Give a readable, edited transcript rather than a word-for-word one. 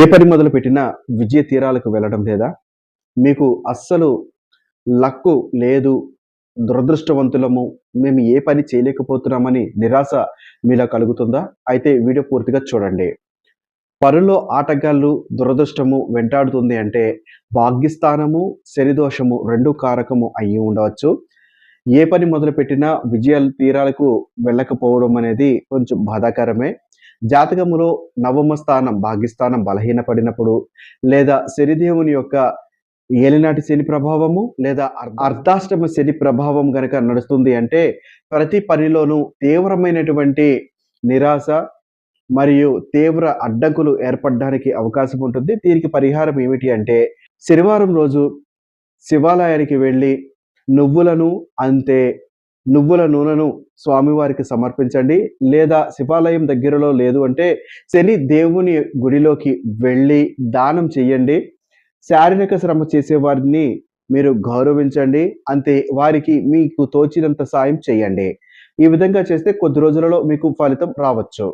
ఏ పని మొదలుపెట్టినా విజయ తీరాలకు వెళ్ళడం లేదా? మీకు అస్సలు లక్కు లేదు, దురదృష్టవంతులము, మేము ఏ పని చేయలేకపోతున్నామని నిరాశ మీలో కలుగుతుందా? అయితే వీడియో పూర్తిగా చూడండి. పనుల్లో ఆటగాళ్ళు దురదృష్టము వెంటాడుతుంది అంటే భాగ్యస్థానము, శనిదోషము 2 కారకము అయ్యి ఉండవచ్చు. ఏ పని మొదలుపెట్టినా విజయాల తీరాలకు వెళ్ళకపోవడం అనేది కొంచెం బాధాకరమే. జాతకములో నవమ స్థానం భాగ్యస్థానం బలహీనపడినప్పుడు, లేదా శనిదేవుని యొక్క ఏలినాటి శని ప్రభావము లేదా అర్ధాష్టమ శని ప్రభావం గనక నడుస్తుంది అంటే ప్రతి పనిలోనూ తీవ్రమైనటువంటి నిరాశ మరియు తీవ్ర అడ్డంకులు ఏర్పడడానికి అవకాశం ఉంటుంది. దీనికి పరిహారం ఏమిటి అంటే శనివారం రోజు శివాలయానికి వెళ్ళి నువ్వులను అంతే నువ్వుల నూనెను స్వామివారికి సమర్పించండి. లేదా శివాలయం దగ్గరలో లేదు అంటే శని దేవుని గుడిలోకి వెళ్ళి దానం చెయ్యండి. శారీరక శ్రమ చేసేవారిని మీరు గౌరవించండి. అంతే వారికి మీకు తోచినంత సాయం చేయండి. ఈ విధంగా చేస్తే కొద్ది రోజులలో మీకు ఫలితం రావచ్చు.